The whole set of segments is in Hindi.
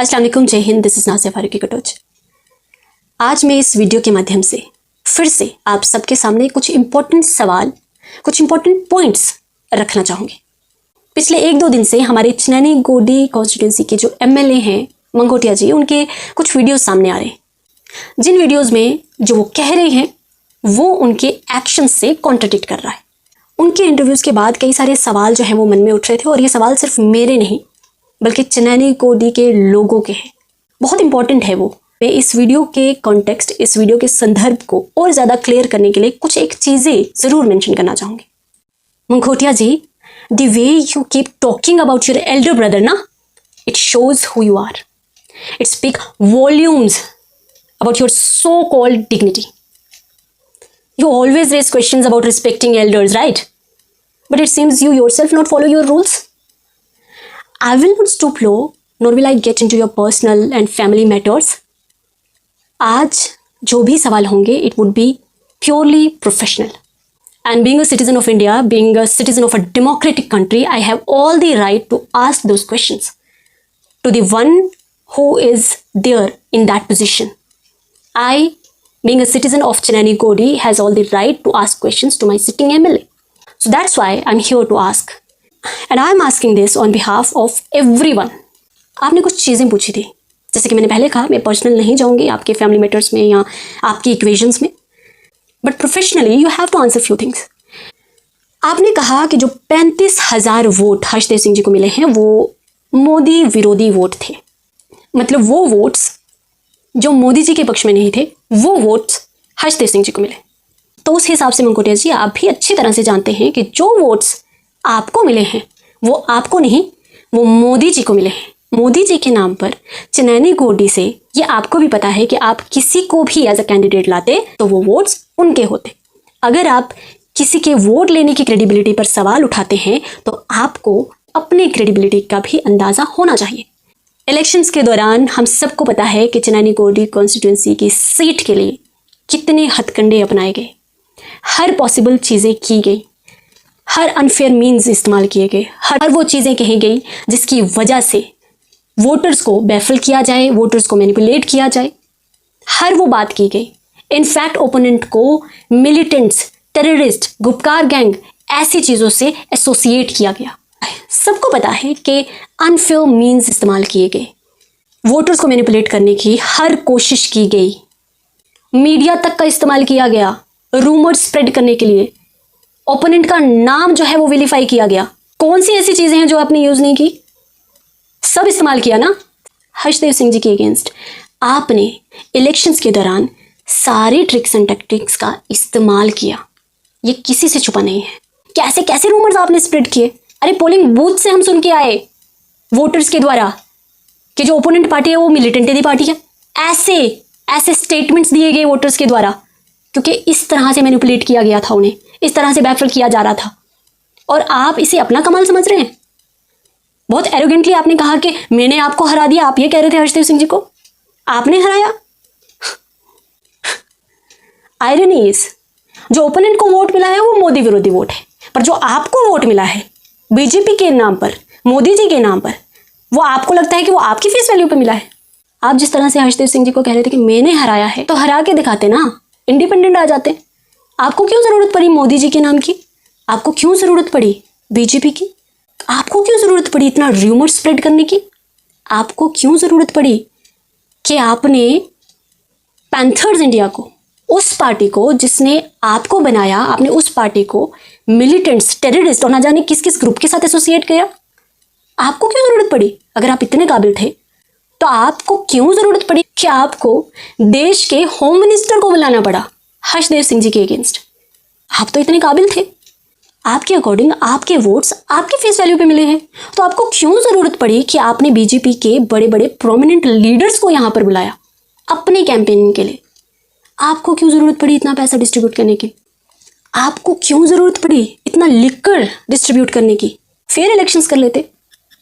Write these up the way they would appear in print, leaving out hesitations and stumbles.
अस्सलाम वालेकुम, जय हिंद। This is Nazia Farooqui Katoch. आज मैं इस वीडियो के माध्यम से फिर से आप सबके सामने कुछ इम्पोर्टेंट सवाल, कुछ इम्पोर्टेंट पॉइंट्स रखना चाहूँगी। पिछले 1-2 दिन से हमारे चिनैनी गोडी कॉन्स्टिट्यूंसी के जो MLA हैं मंगोटिया जी, उनके कुछ वीडियोस सामने आ रहे हैं, जिन वीडियोस में जो वो कह रहे हैं वो उनके एक्शन से कॉन्ट्रडिक्ट कर रहा है। उनके इंटरव्यूज़ के बाद कई सारे सवाल जो हैं वो मन में उठ रहे थे, और ये सवाल सिर्फ मेरे नहीं बल्कि चिनैनी गोडी के लोगों के हैं। बहुत इंपॉर्टेंट है वो। मैं इस वीडियो के कॉन्टेक्स्ट, इस वीडियो के संदर्भ को और ज़्यादा क्लियर करने के लिए कुछ एक चीज़ें ज़रूर मेंशन करना चाहूँगी। मंगोटिया जी, the way you keep talking about your elder brother, na, it shows who you are. It speaks volumes about your so-called dignity. You always raise questions about respecting elders, right? But it seems you yourself not follow your rules. I will not stoop low, nor will I get into your personal and family matters. आज जो भी सवाल होंगे, it would be purely professional. And being a citizen of India, being a citizen of a democratic country, I have all the right to ask those questions to the one who is there in that position. I, being a citizen of Chinnani Godi, has all the right to ask questions to my sitting MLA. So that's why I'm here to ask. And I'm asking this on behalf of everyone. आपने कुछ चीज़ें पूछी थी, जैसे कि मैंने पहले कहा, मैं पर्सनल नहीं जाऊँगी आपके फैमिली मैटर्स में या आपकी इक्वेशंस में, but professionally you have to answer few things. आपने कहा कि जो 35,000 वोट हर्षदेव सिंह जी को मिले हैं वो मोदी विरोधी वोट थे। मतलब वो वोट्स जो मोदी जी के पक्ष में नहीं थे, वो वोट्स हर्षदेव सिंह जी को मिले। तो उस हिसाब से मंगोटिया जी, आप भी अच्छी तरह से जानते हैं कि जो वोट्स आपको मिले हैं वो आपको नहीं, वो मोदी जी को मिले हैं। मोदी जी के नाम पर चिनैनी गोडी से ये आपको भी पता है कि आप किसी को भी एज अ कैंडिडेट लाते तो वो वोट्स उनके होते। अगर आप किसी के वोट लेने की क्रेडिबिलिटी पर सवाल उठाते हैं तो आपको अपनी क्रेडिबिलिटी का भी अंदाज़ा होना चाहिए। इलेक्शंस के दौरान हम सबको पता है कि चिनैनी गोडी कॉन्स्टिट्यूंसी की सीट के लिए कितने हथकंडे अपनाए गए, हर पॉसिबल चीज़ें की गई, हर अनफेयर मीन्स इस्तेमाल किए गए, हर वो चीज़ें कही गई जिसकी वजह से वोटर्स को बैफल किया जाए, वोटर्स को मैनिपुलेट किया जाए, हर वो बात की गई। इनफैक्ट ओपोनेंट को मिलिटेंट्स, टेररिस्ट, गुपकार गैंग, ऐसी चीज़ों से एसोसिएट किया गया। सबको पता है कि अनफेयर मीन्स इस्तेमाल किए गए, वोटर्स को मैनिपुलेट करने की हर कोशिश की गई, मीडिया तक का इस्तेमाल किया गया रूमर्स स्प्रेड करने के लिए, ओपोनेंट का नाम जो है वो विलीफाई किया गया। कौन सी ऐसी चीज़ें हैं जो आपने यूज़ नहीं की? सब इस्तेमाल किया ना। हर्षदेव सिंह जी के अगेंस्ट आपने इलेक्शंस के दौरान सारे ट्रिक्स एंड टैक्टिक्स का इस्तेमाल किया, ये किसी से छुपा नहीं है। कैसे कैसे रूमर्स आपने स्प्रेड किए। अरे पोलिंग बूथ से हम सुन के आए वोटर्स के द्वारा कि जो ओपोनेंट पार्टी है वो मिलिटेंट पार्टी है। ऐसे ऐसे स्टेटमेंट्स दिए गए वोटर्स के द्वारा, क्योंकि इस तरह से मैनिपुलेट किया गया था, उन्हें इस तरह से बैफल किया जा रहा था, और आप इसे अपना कमाल समझ रहे हैं। बहुत एरोगेंटली आपने कहा कि मैंने आपको हरा दिया। आप ये कह रहे थे हर्षदेव सिंह जी को आपने हराया। आयरनी इज, जो ओपोनेंट को वोट मिला है वो मोदी विरोधी वोट है, पर जो आपको वोट मिला है बीजेपी के नाम पर, मोदी जी के नाम पर, वो आपको लगता है कि वो आपकी फेस वैल्यू पे मिला है। आप जिस तरह से हर्षदेव सिंह जी को कह रहे थे कि मैंने हराया है, तो हरा के दिखाते ना, इंडिपेंडेंट आ जाते। आपको क्यों ज़रूरत पड़ी मोदी जी के नाम की? आपको क्यों ज़रूरत पड़ी बीजेपी की? आपको क्यों ज़रूरत पड़ी इतना र्यूमर स्प्रेड करने की? आपको क्यों ज़रूरत पड़ी कि आपने पैंथर्स इंडिया को, उस पार्टी को जिसने आपको बनाया, आपने उस पार्टी को मिलिटेंट्स, टेररिस्ट और ना जाने किस किस ग्रुप के साथ एसोसिएट किया? आपको क्यों ज़रूरत पड़ी? अगर आप इतने काबिल थे तो आपको क्यों ज़रूरत पड़ी कि आपको देश के होम मिनिस्टर को बुलाना पड़ा हर्षदेव सिंह जी के अगेंस्ट? आप तो इतने काबिल थे। आपके अकॉर्डिंग आपके वोट्स आपके फेस वैल्यू पे मिले हैं, तो आपको क्यों ज़रूरत पड़ी कि आपने बीजेपी के बड़े बड़े प्रोमिनेंट लीडर्स को यहाँ पर बुलाया अपने कैंपेनिंग के लिए? आपको क्यों ज़रूरत पड़ी इतना पैसा डिस्ट्रीब्यूट करने की? आपको क्यों ज़रूरत पड़ी इतना लिकर डिस्ट्रीब्यूट करने की? फिर इलेक्शंस कर लेते।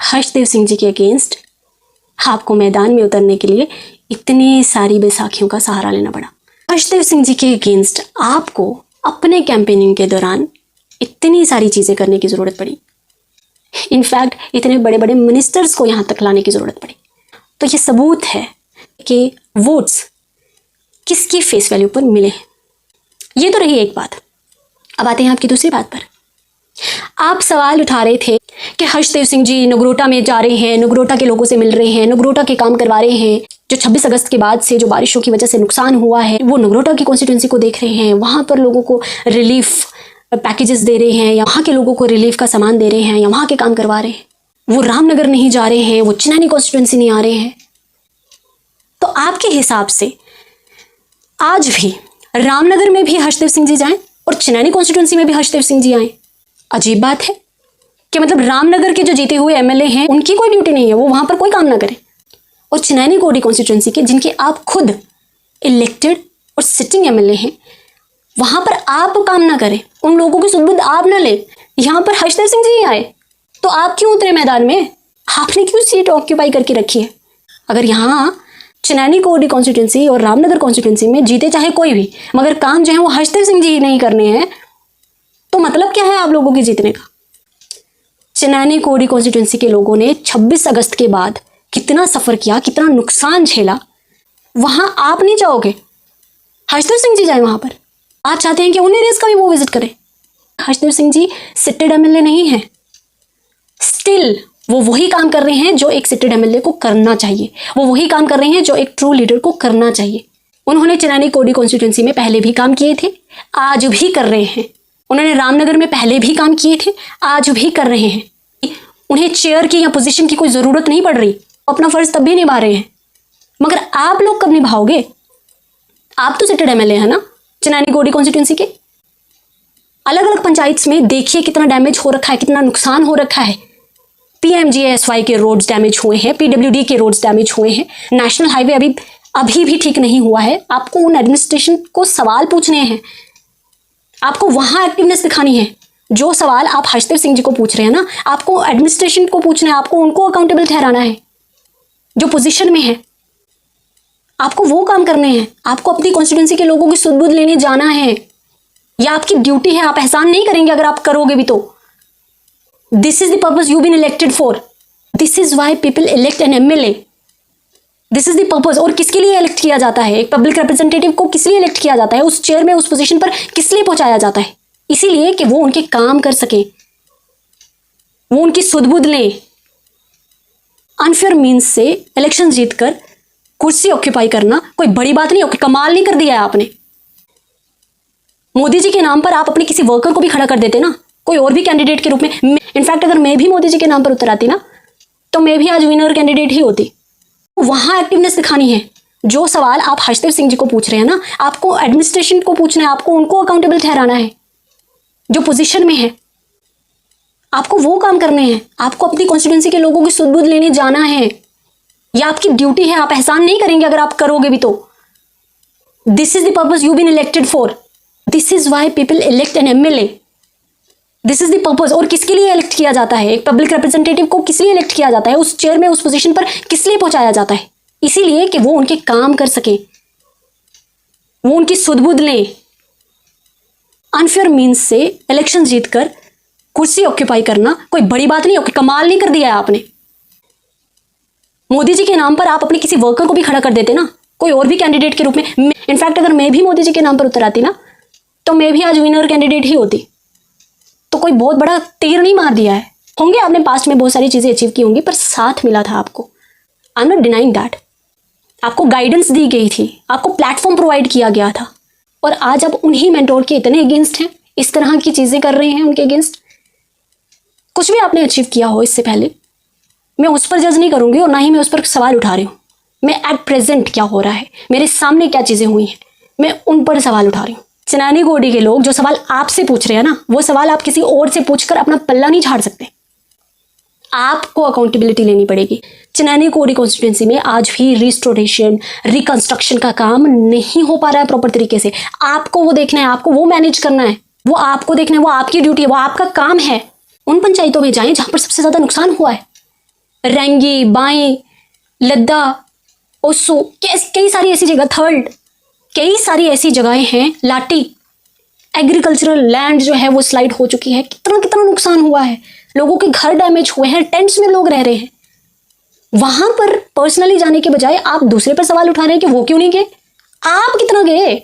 हर्षदेव सिंह जी के अगेंस्ट आपको मैदान में उतरने के लिए इतनी सारी बैसाखियों का सहारा लेना पड़ा। हर्षदेव सिंह जी के अगेंस्ट आपको अपने कैंपेनिंग के दौरान इतनी सारी चीज़ें करने की ज़रूरत पड़ी। इनफैक्ट इतने बड़े बड़े मिनिस्टर्स को यहाँ तक लाने की ज़रूरत पड़ी। तो ये सबूत है कि वोट्स किसकी फेस वैल्यू पर मिले हैं। ये तो रही एक बात। अब आते हैं आपकी दूसरी बात पर। आप सवाल उठा रहे थे कि हर्षदेव सिंह जी नगरोटा में जा रहे हैं, नगरोटा के लोगों से मिल रहे हैं, नगरोटा के काम करवा रहे हैं। जो 26 अगस्त के बाद से जो बारिशों की वजह से नुकसान हुआ है वो नगरोटा की कॉन्स्टिट्यूंसी को देख रहे हैं, वहाँ पर लोगों को रिलीफ पैकेजेस दे रहे हैं, या वहाँ के लोगों को रिलीफ का सामान दे रहे हैं, या वहाँ के काम करवा रहे हैं। वो रामनगर नहीं जा रहे हैं, वो चिन्नैनी कॉन्स्टिट्यूंसी नहीं आ रहे हैं। तो आपके हिसाब से आज भी रामनगर में भी हर्षदेव सिंह जी जाएं और चिन्नैनी कॉन्स्टिट्यूंसी में भी हर्षदेव सिंह जी आए? अजीब बात है कि मतलब रामनगर के जो जीते हुए एमएलए हैं उनकी कोई ड्यूटी नहीं है, वो वहां पर कोई काम ना करें, और चिन्नैनी कोडी कॉन्स्टिट्यूंसी के जिनके आप खुद इलेक्टेड और सिटिंग एमएलए हैं वहां पर आप काम ना करें, उन लोगों की सुध-बुध आप ना ले, यहाँ पर हर्षदेव सिंह जी आए तो आप क्यों उतरे मैदान में? आपने क्यों सीट ऑक्यूपाई करके रखी है? अगर यहाँ चिन्नैनी कोडी कॉन्स्टिट्यूंसी और रामनगर कॉन्स्टिट्यूंसी में जीते चाहे कोई भी, मगर काम जो है वो हर्षदेव सिंह जी ही नहीं करने हैं, तो मतलब क्या है आप लोगों के जीतने का? चिन्नैनी कोडी कॉन्स्टिट्यूंसी के लोगों ने 26 अगस्त के बाद कितना सफर किया, कितना नुकसान झेला, वहां आप नहीं जाओगे? हर्षदेव सिंह जी जाए वहां पर? आप चाहते हैं कि उन एरियाज का भी वो विजिट करें? हर्षदेव सिंह जी सिटेड एमएलए नहीं है, स्टिल वो वही काम कर रहे हैं जो एक सिटेड एमएलए को करना चाहिए, वो वही काम कर रहे हैं जो एक ट्रू लीडर को करना चाहिए। उन्होंने चिन्नैनी कोडी कॉन्स्टिट्यूंसी में पहले भी काम किए थे, आज भी कर रहे हैं। उन्होंने रामनगर में पहले भी काम किए थे, आज भी कर रहे हैं। उन्हें चेयर की या पोजीशन की कोई ज़रूरत नहीं पड़ रही, अपना फर्ज तब भी निभा रहे हैं। मगर आप लोग कब निभाओगे? आप तो सिटेड एमएलए है ना चिन्नैनी कोडी कॉन्स्टिट्यूंसी के। अलग अलग पंचायत में देखिए कितना डैमेज हो रखा है, कितना नुकसान हो रखा है। PMGSY के रोड्स डैमेज हुए हैं, PWD के रोड्स डैमेज हुए हैं, नेशनल हाईवे अभी भी ठीक नहीं हुआ है। आपको उन एडमिनिस्ट्रेशन को सवाल पूछने हैं, आपको वहां एक्टिवनेस दिखानी है। जो सवाल आप हर्षदेव सिंह जी को पूछ रहे हैं ना, आपको एडमिनिस्ट्रेशन को पूछना है, आपको उनको अकाउंटेबल ठहराना है जो पोजीशन में है, आपको वो काम करने हैं। आपको अपनी कॉन्स्टिट्यूंसी के लोगों की सुध-बुध लेने जाना है, यह आपकी ड्यूटी है। आप एहसान नहीं करेंगे अगर आप करोगे भी तो। This is the purpose you been elected for, this is why people elect an MLA, this is the purpose. और किसके लिए इलेक्ट किया जाता है? एक पब्लिक रिप्रेजेंटेटिव को किस लिए इलेक्ट किया जाता है? उस चेयर में, उस पोजीशन पर किस लिए पहुंचाया जाता है? इसीलिए कि वो उनके काम कर सके, वो उनकी सुध-बुध लें। अनफेयर मीन्स से इलेक्शन जीतकर कुर्सी ऑक्यूपाई करना कोई बड़ी बात नहीं, कमाल नहीं कर दिया है आपने। मोदी जी के नाम पर आप अपने किसी वर्कर को भी खड़ा कर देते ना, कोई और भी कैंडिडेट के रूप में। इनफैक्ट अगर मैं भी मोदी जी के नाम पर उतर आती ना, तो मैं भी आज विनर कैंडिडेट ही होती। वहां एक्टिवनेस दिखानी है। जो सवाल आप हर्षदेव सिंह जी को पूछ रहे हैं ना, आपको एडमिनिस्ट्रेशन को पूछना है, आपको उनको अकाउंटेबल ठहराना है जो पोजीशन में है। आपको वो काम करने हैं, आपको अपनी कॉन्स्टिट्यूंसी के लोगों की सुध-बुध लेने जाना है। यह आपकी ड्यूटी है, आप एहसान नहीं करेंगे अगर आप करोगे भी तो। This is the purpose you been elected for, this is why people elect an MLA, this is the purpose. और किसके लिए इलेक्ट किया जाता है? एक पब्लिक रिप्रेजेंटेटिव को किस लिए इलेक्ट किया जाता है? उस चेयर में, उस पोजीशन पर किस लिए पहुंचाया जाता है? इसीलिए कि वो उनके काम कर सके, वो उनकी सुध-बुध लें। अनफेयर मीन्स से इलेक्शन जीतकर कुर्सी ऑक्यूपाई करना कोई बड़ी बात नहीं, कमाल नहीं कर दिया है आपने। मोदी जी के नाम पर आप अपने किसी वर्कर को भी खड़ा कर देते ना, कोई और भी कैंडिडेट के रूप में। इनफैक्ट अगर मैं भी मोदी जी के नाम पर उतर आती ना, तो मैं भी आज विनर कैंडिडेट ही होती। तो कोई बहुत बड़ा तीर नहीं मार दिया है। होंगे आपने पास्ट में बहुत सारी चीजें अचीव की होंगी, पर साथ मिला था आपको। I am not denying that. आपको गाइडेंस दी गई थी, आपको प्लेटफॉर्म प्रोवाइड किया गया था, और आज आप उन्हीं मेंटोर के इतने अगेंस्ट हैं, इस तरह की चीजें कर रहे हैं उनके अगेंस्ट। कुछ भी आपने अचीव किया हो इससे पहले, मैं उस पर जज नहीं करूंगी और ना ही मैं उस पर सवाल उठा रही हूँ। मैं एट प्रेजेंट क्या हो रहा है, मेरे सामने क्या चीजें हुई हैं, मैं उन पर सवाल उठा रही हूँ। चिन्नैनी कोडी के लोग जो सवाल आपसे पूछ रहे हैं ना, वो सवाल आप किसी और से पूछकर अपना पल्ला नहीं झाड़ सकते। आपको अकाउंटेबिलिटी लेनी पड़ेगी। चिन्नैनी कोडी कॉन्स्टिट्यूंसी में आज भी रिस्टोरेशन, रिकंस्ट्रक्शन का काम नहीं हो पा रहा है प्रॉपर तरीके से। आपको वो देखना है, आपको वो मैनेज करना है, वो आपको देखना है, वो आपकी ड्यूटी है, वो आपका काम है। उन पंचायतों में जाएं जहां पर सबसे ज्यादा नुकसान हुआ है। रेंगी, बाई, लद्दा, ओसो, कई सारी ऐसी जगह, थर्ड, कई सारी ऐसी जगहें हैं। लाटी एग्रीकल्चरल लैंड जो है वो स्लाइड हो चुकी है। कितना कितना नुकसान हुआ है, लोगों के घर डैमेज हुए हैं, टेंट्स में लोग रह रहे हैं। वहां पर पर्सनली जाने के बजाय आप दूसरे पर सवाल उठा रहे हैं कि वो क्यों नहीं गए, आप कितना गए।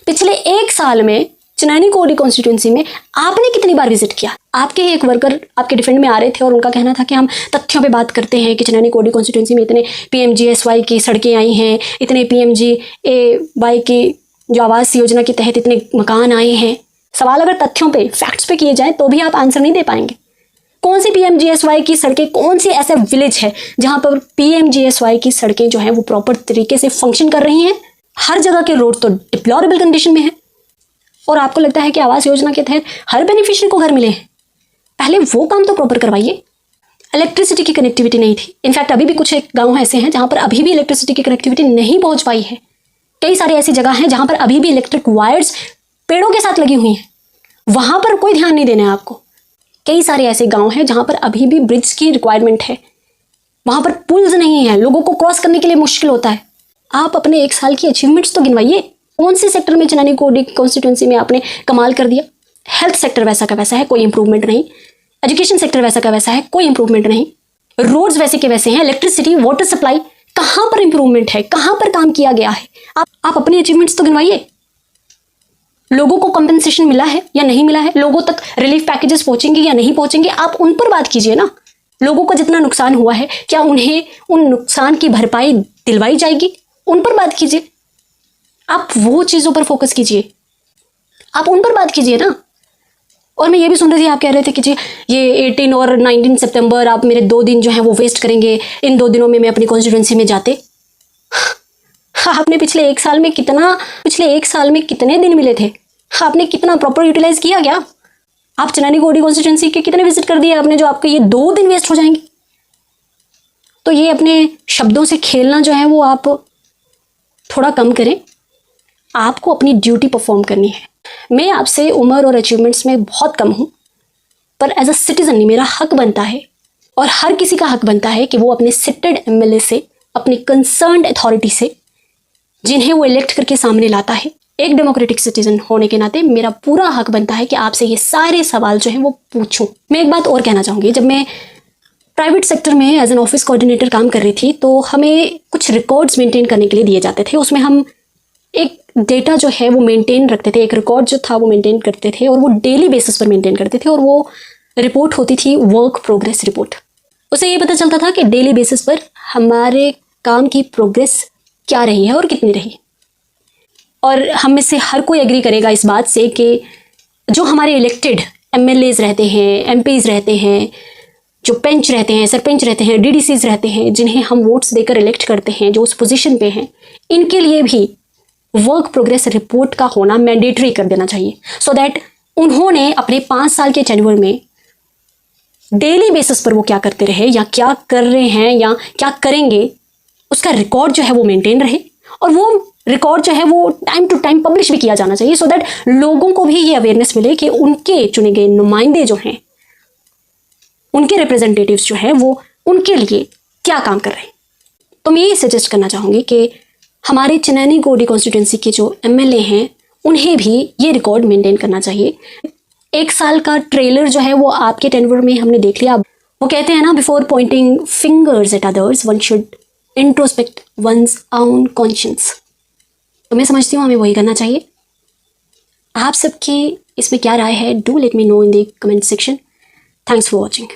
पिछले 1 साल में चिनैनी कोडी कॉन्स्टिट्यूंसी में आपने कितनी बार विजिट किया। आपके एक वर्कर आपके डिफेंड में आ रहे थे और उनका कहना था कि हम तथ्यों पे बात करते हैं कि चिनैनी कोडी कॉन्स्टिट्यूंसी में इतने PMGSY की सड़कें आई हैं, इतने PMGAY की जो आवास योजना के तहत इतने मकान आए हैं। सवाल अगर तथ्यों पे, फैक्ट्स पे किए जाए तो भी आप आंसर नहीं दे पाएंगे। कौन सी PMGSY की सड़कें, कौन सी ऐसा विलेज है जहां पर PMGSY की सड़कें जो हैं वो प्रॉपर तरीके से फंक्शन कर रही हैं। हर जगह के रोड तो डिप्लोरेबल कंडीशन में है और आपको लगता है कि आवास योजना के तहत हर बेनिफिशियरी को घर मिले हैं। पहले वो काम तो प्रॉपर करवाइए। इलेक्ट्रिसिटी की कनेक्टिविटी नहीं थी। इनफैक्ट अभी भी कुछ एक गाँव ऐसे हैं जहां पर अभी भी इलेक्ट्रिसिटी की कनेक्टिविटी नहीं पहुंच पाई है। कई सारी ऐसी जगह हैं जहां पर अभी भी इलेक्ट्रिक वायर्स पेड़ों के साथ लगी हुई हैं, वहां पर कोई ध्यान नहीं देना है आपको। कई सारे ऐसे गांव हैं जहां पर अभी भी ब्रिज की रिक्वायरमेंट है, वहां पर पुल्स नहीं है, लोगों को क्रॉस करने के लिए मुश्किल होता है। आप अपने 1 साल की अचीवमेंट्स तो गिनवाइए। कौन से सेक्टर में चिनैनी कोडी कॉन्स्टिट्यूंसी में आपने कमाल कर दिया। हेल्थ सेक्टर वैसा का वैसा है, कोई इंप्रूवमेंट नहीं। एजुकेशन सेक्टर वैसा का वैसा है, कोई इंप्रूवमेंट नहीं। रोड्स वैसे के वैसे हैं। इलेक्ट्रिसिटी, वाटर सप्लाई, कहां पर इंप्रूवमेंट है, कहां पर काम किया गया है। आप अपनी अचीवमेंट्स तो गिनवाइए। लोगों को कंपनसेशन मिला है या नहीं मिला है, लोगों तक रिलीफ पैकेजेस पहुंचेंगे या नहीं पहुंचेंगे, आप उन पर बात कीजिए ना। लोगों को जितना नुकसान हुआ है क्या उन्हें उन नुकसान की भरपाई दिलवाई जाएगी, उन पर बात कीजिए। आप वो चीजों पर फोकस कीजिए, आप उन पर बात कीजिए ना। और मैं ये भी सुन रही थी, आप कह रहे थे कि जी ये 18 और 19 सितंबर आप मेरे 2 दिन जो है वो वेस्ट करेंगे, इन 2 दिनों में मैं अपनी कॉन्स्टिट्यूंसी में जाते। आपने पिछले 1 साल में कितने दिन मिले थे, आपने कितना प्रॉपर यूटिलाइज किया क्या। आप चिनैनी कोडी कॉन्स्टिट्यूंसी के कितने विजिट कर दिए आपने, जो आपके ये 2 दिन वेस्ट हो जाएंगे। तो ये अपने शब्दों से खेलना जो है वो आप थोड़ा कम करें। आपको अपनी ड्यूटी परफॉर्म करनी है। मैं आपसे उम्र और अचीवमेंट्स में बहुत कम हूं, पर एज अ सिटीजन मेरा हक बनता है और हर किसी का हक बनता है कि वो अपने सिटेड MLA से, अपनी कंसर्न्ड अथॉरिटी से, जिन्हें वो इलेक्ट करके सामने लाता है, एक डेमोक्रेटिक सिटीजन होने के नाते मेरा पूरा हक बनता है कि आपसे ये सारे सवाल जो हैं वो पूछूं। मैं एक बात और कहना चाहूँगी, जब मैं प्राइवेट सेक्टर में एज एन ऑफिस कोऑर्डिनेटर काम कर रही थी तो हमें कुछ रिकॉर्ड्स मेंटेन करने के लिए दिए जाते थे। उसमें हम एक डेटा जो है वो मेंटेन रखते थे, एक रिकॉर्ड जो था वो मेंटेन करते थे और वो डेली बेसिस पर मेंटेन करते थे और वो रिपोर्ट होती थी वर्क प्रोग्रेस रिपोर्ट। उससे ये पता चलता था कि डेली बेसिस पर हमारे काम की प्रोग्रेस क्या रही है और कितनी रही। और हम में से हर कोई एग्री करेगा इस बात से कि जो हमारे इलेक्टेड MLAs रहते हैं, MPs रहते हैं, जो पंच रहते हैं, सरपंच रहते हैं, DDCs रहते हैं, जिन्हें हम वोट्स देकर इलेक्ट करते हैं, जो उस पोजीशन पे हैं, इनके लिए भी वर्क प्रोग्रेस रिपोर्ट का होना मैंडेटरी कर देना चाहिए, सो दैट उन्होंने अपने 5 साल के टेन्योर में डेली बेसिस पर वो क्या करते रहे या क्या कर रहे हैं या क्या करेंगे, उसका रिकॉर्ड जो है वो मेंटेन रहे। और वो रिकॉर्ड जो है वो टाइम टू टाइम पब्लिश भी किया जाना चाहिए, सो दैट लोगों को भी ये अवेयरनेस मिले कि उनके चुने गए नुमाइंदे जो हैं, उनके रिप्रेजेंटेटिव्स जो हैं वो उनके लिए क्या काम कर रहे हैं। तो मैं ये सजेस्ट करना चाहूँगी कि हमारे चिनैनी कोडी कॉन्स्टिट्यूंसी के जो MLA हैं उन्हें भी ये रिकॉर्ड मेंटेन करना चाहिए। 1 साल का ट्रेलर जो है वो आपके टेन्योर में हमने देख लिया। वो कहते हैं ना, before Poynting fingers at others one should introspect one's own conscience. तो मैं समझती हूँ हमें वही करना चाहिए। आप सबकी इसमें क्या राय है, do let me know in the comment section. Thanks for watching.